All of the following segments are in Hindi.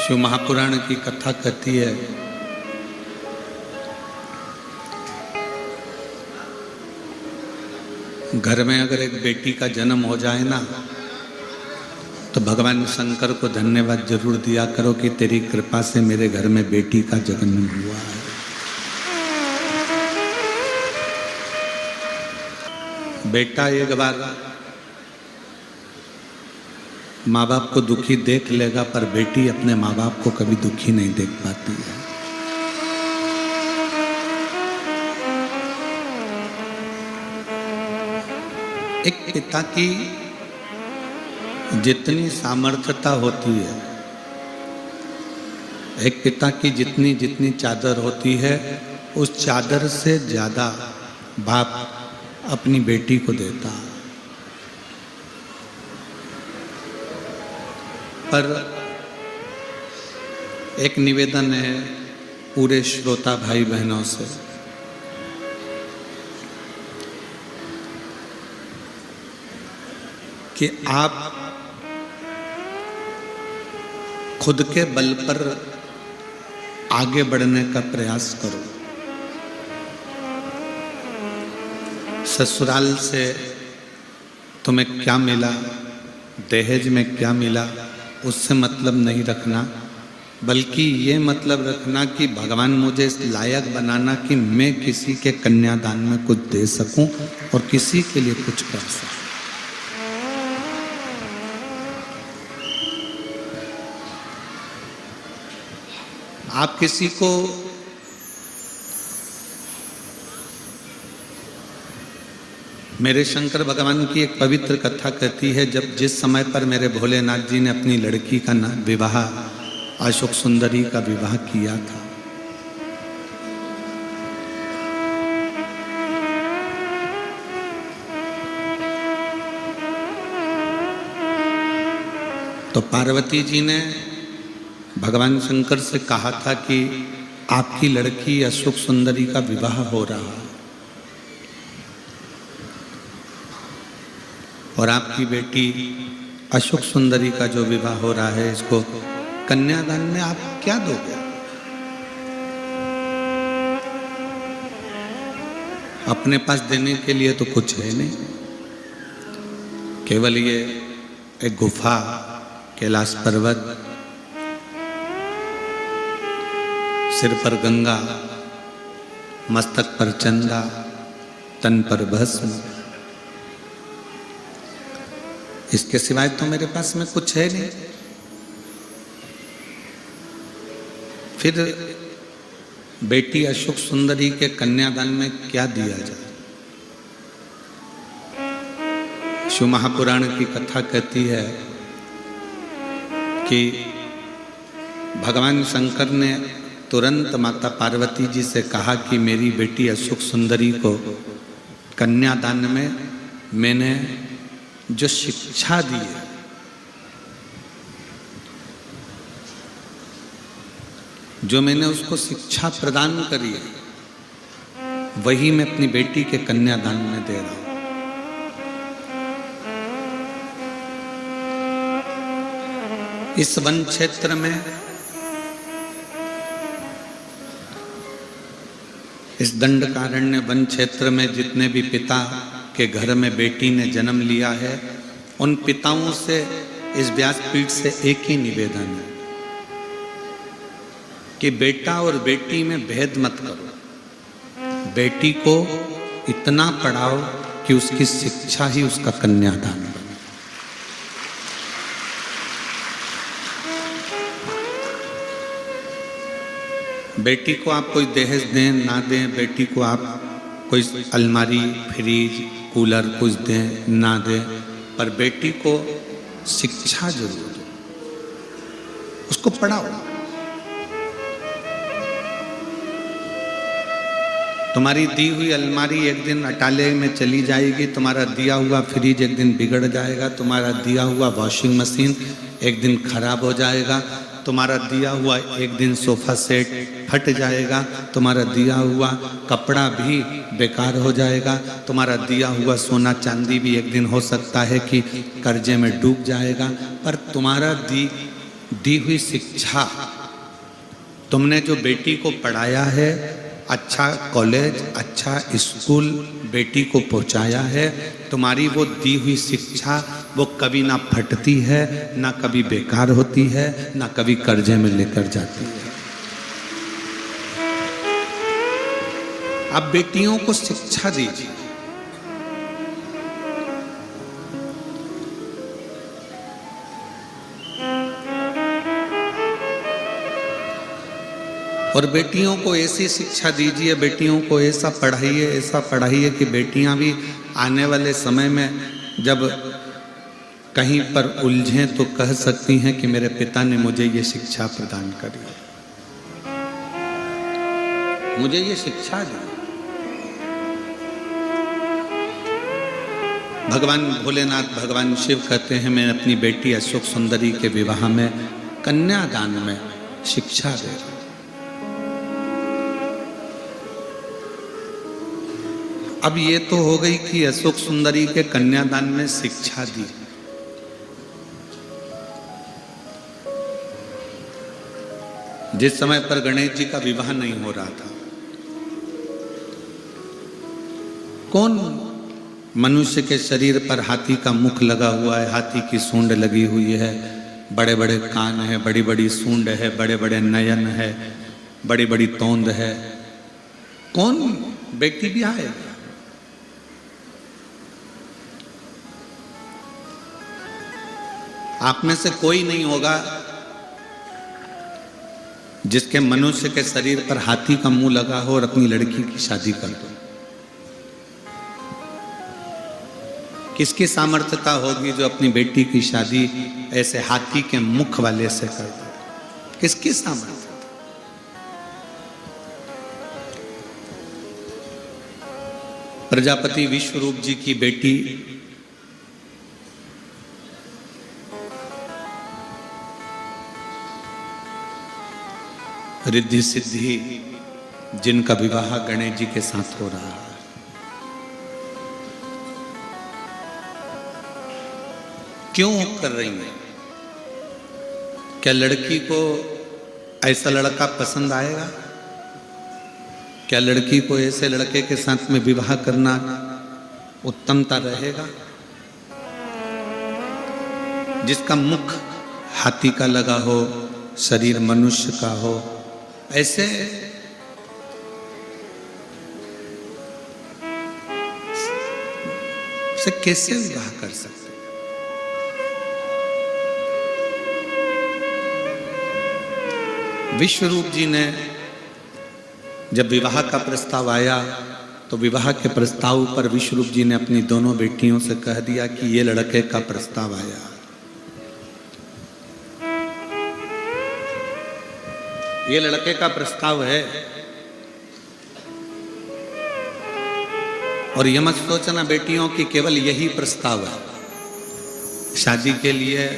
शिव महापुराण की कथा कहती है घर में अगर एक बेटी का जन्म हो जाए ना तो भगवान शंकर को धन्यवाद जरूर दिया करो कि तेरी कृपा से मेरे घर में बेटी का जन्म हुआ है। बेटा एक बार माँ बाप को दुखी देख लेगा पर बेटी अपने माँ बाप को कभी दुखी नहीं देख पाती है। एक पिता की जितनी सामर्थ्यता होती है, एक पिता की जितनी जितनी चादर होती है, उस चादर से ज्यादा बाप अपनी बेटी को देता है। पर एक निवेदन है पूरे श्रोता भाई बहनों से, कि आप खुद के बल पर आगे बढ़ने का प्रयास करो। ससुराल से तुम्हें क्या मिला, दहेज में क्या मिला, उससे मतलब नहीं रखना, बल्कि ये मतलब रखना कि भगवान मुझे इस लायक बनाना कि मैं किसी के कन्यादान में कुछ दे सकूं और किसी के लिए कुछ कर सकूं। आप किसी को मेरे शंकर भगवान की एक पवित्र कथा कहती है, जब जिस समय पर मेरे भोलेनाथ जी ने अपनी लड़की का विवाह अशोक सुंदरी का विवाह किया था, तो पार्वती जी ने भगवान शंकर से कहा था कि आपकी लड़की अशोक सुंदरी का विवाह हो रहा है और आपकी बेटी अशोक सुंदरी का जो विवाह हो रहा है, इसको कन्यादान में आप क्या दोगे? अपने पास देने के लिए तो कुछ है नहीं, केवल ये एक गुफा, कैलाश पर्वत, सिर पर गंगा, मस्तक पर चंदा, तन पर भस्म, इसके सिवाय तो मेरे पास में कुछ है नहीं। फिर बेटी अशोक सुंदरी के कन्यादान में क्या दिया जाए? शिव महापुराण की कथा कहती है कि भगवान शंकर ने तुरंत माता पार्वती जी से कहा कि मेरी बेटी अशोक सुंदरी को कन्यादान में मैंने जो शिक्षा दी है, जो मैंने उसको शिक्षा प्रदान करी है, वही मैं अपनी बेटी के कन्यादान में दे रहा हूं। इस वन क्षेत्र में, इस दंडकारण्य वन क्षेत्र में जितने भी पिता के घर में बेटी ने जन्म लिया है, उन पिताओं से इस व्यासपीठ से एक ही निवेदन है कि बेटा और बेटी में भेद मत करो। बेटी को इतना पढ़ाओ कि उसकी शिक्षा ही उसका कन्यादान बने। बेटी को आप कोई दहेज दें ना दें, बेटी को आप कोई अलमारी, फ्रिज, कूलर कुछ दें ना दें, पर बेटी को शिक्षा जरूर दो, उसको पढ़ाओ। तुम्हारी दी हुई अलमारी एक दिन अटाले में चली जाएगी, तुम्हारा दिया हुआ फ्रिज एक दिन बिगड़ जाएगा, तुम्हारा दिया हुआ वॉशिंग मशीन एक दिन खराब हो जाएगा, तुम्हारा दिया हुआ एक दिन सोफा सेट फट जाएगा, तुम्हारा दिया हुआ कपड़ा भी बेकार हो जाएगा, तुम्हारा दिया हुआ सोना चांदी भी एक दिन हो सकता है कि कर्जे में डूब जाएगा, पर तुम्हारा दी हुई शिक्षा, तुमने जो बेटी को पढ़ाया है, अच्छा कॉलेज, अच्छा स्कूल बेटी को पहुंचाया है, तुम्हारी वो दी हुई शिक्षा वो कभी ना फटती है, ना कभी बेकार होती है, ना कभी कर्जे में लेकर जाती है। अब बेटियों को शिक्षा दीजिए। और बेटियों को ऐसी शिक्षा दीजिए, बेटियों को ऐसा पढ़ाइए कि बेटियां भी आने वाले समय में जब कहीं पर उलझें तो कह सकती हैं कि मेरे पिता ने मुझे ये शिक्षा प्रदान करी, मुझे ये शिक्षा दी। भगवान भोलेनाथ, भगवान शिव कहते हैं मैं अपनी बेटी अशोक सुंदरी के विवाह में कन्यादान में शिक्षा दे रहा हूं। अब ये तो हो गई कि अशोक सुंदरी के कन्यादान में शिक्षा दी, जिस समय पर गणेश जी का विवाह नहीं हो रहा था, कौन मनुष्य के शरीर पर हाथी का मुख लगा हुआ है, हाथी की सूंड लगी हुई है, बड़े बड़े कान है, बड़ी बड़ी सूंड है, बड़े बड़े नयन है, बड़ी बड़ी तोंद है, कौन बेटी भी आए? आप में से कोई नहीं होगा जिसके मनुष्य के शरीर पर हाथी का मुंह लगा हो और अपनी लड़की की शादी कर दो। किसकी सामर्थ्यता होगी जो अपनी बेटी की शादी ऐसे हाथी के मुख वाले से कर दे? किसकी सामर्थ्यता? प्रजापति विश्वरूप जी की बेटी रिद्धि सिद्धि, जिनका विवाह गणेश जी के साथ हो रहा है, क्यों कर रही है? क्या लड़की को ऐसा लड़का पसंद आएगा? क्या लड़की को ऐसे लड़के के साथ में विवाह करना उत्तमता रहेगा जिसका मुख हाथी का लगा हो, शरीर मनुष्य का हो? ऐसे से कैसे विवाह कर सकते? विश्वरूप जी ने जब विवाह का प्रस्ताव आया तो विवाह के प्रस्ताव पर विश्वरूप जी ने अपनी दोनों बेटियों से कह दिया कि ये लड़के का प्रस्ताव आया, ये लड़के का प्रस्ताव है। और ये मत सोचना बेटियों की केवल यही प्रस्ताव है। शादी के लिए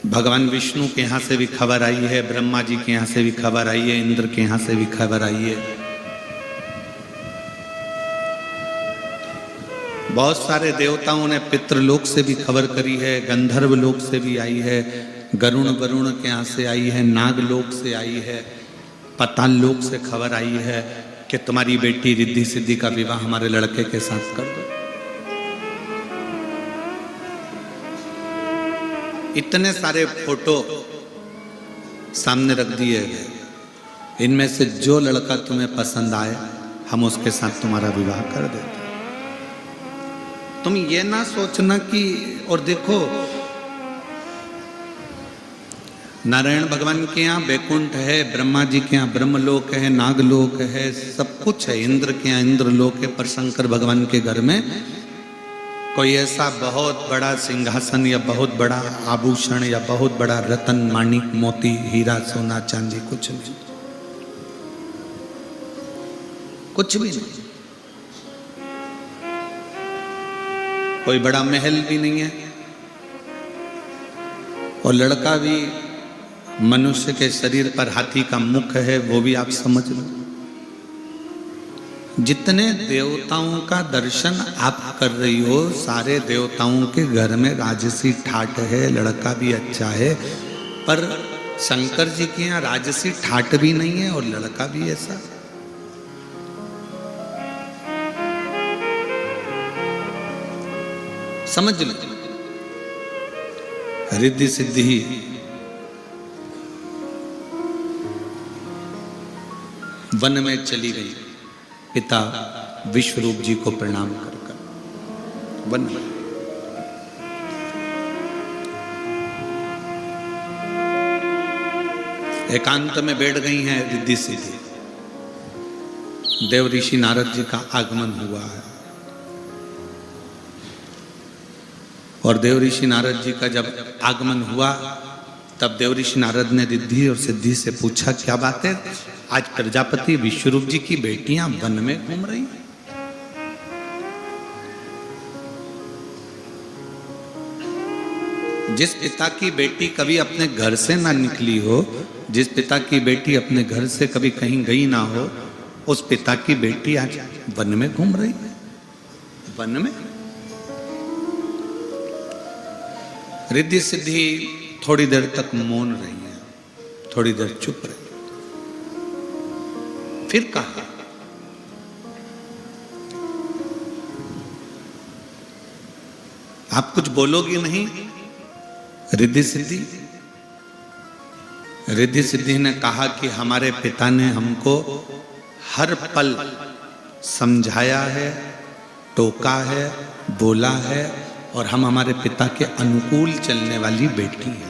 भगवान विष्णु के यहाँ से भी खबर आई है, ब्रह्मा जी के यहाँ से भी खबर आई है, इंद्र के यहाँ से भी खबर आई है, बहुत सारे देवताओं ने पितृलोक से भी खबर करी है, गंधर्व लोक से भी आई है, वरुण के यहाँ से आई है, नागलोक से आई है, पाताल लोक से खबर आई है कि तुम्हारी बेटी रिद्धि सिद्धि का विवाह हमारे लड़के के साथ कर दो। इतने सारे फोटो सामने रख दिए गए, इनमें से जो लड़का तुम्हें पसंद आए हम उसके साथ तुम्हारा विवाह कर देते। तुम ये ना सोचना कि, और देखो नारायण भगवान के यहाँ बैकुंठ है, ब्रह्मा जी के यहाँ ब्रह्मलोक है, नागलोक है, सब कुछ है, इंद्र के यहाँ इंद्रलोक है, पर शंकर भगवान के घर में कोई ऐसा बहुत बड़ा सिंहासन या बहुत बड़ा आभूषण या बहुत बड़ा रतन माणिक मोती हीरा सोना चांदी कुछ नहीं, कुछ भी नहीं। कोई बड़ा महल भी नहीं है, और लड़का भी मनुष्य के शरीर पर हाथी का मुख है, वो भी आप समझ लो। जितने देवताओं का दर्शन आप कर रही हो, सारे देवताओं के घर में राजसी ठाट है, लड़का भी अच्छा है, पर शंकर जी के यहाँ राजसी ठाट भी नहीं है और लड़का भी ऐसा। समझ लो, रिद्धि सिद्धि वन में चली गई, पिता विश्वरूप जी को प्रणाम कर वन में। एकांत में बैठ गई हैं रिद्धि सिद्धि। देव ऋषि नारद जी का आगमन हुआ है और देव ऋषि नारद जी का जब आगमन हुआ तब देव ऋषि नारद ने रिद्धि और सिद्धि से पूछा, क्या बात है, आज प्रजापति विश्वरूप जी की बेटियां वन में घूम रही? जिस पिता की बेटी कभी अपने घर से ना निकली हो, जिस पिता की बेटी अपने घर से कभी कहीं गई ना हो, उस पिता की बेटी आज वन में घूम रही है। वन में रिद्धि सिद्धि थोड़ी देर तक मौन रही है, थोड़ी देर चुप रही, फिर कहा, आप कुछ बोलोगी नहीं? रिद्धि सिद्धि ने कहा कि हमारे पिता ने हमको हर पल समझाया है, टोका है, बोला है और हम हमारे पिता के अनुकूल चलने वाली बेटी हैं।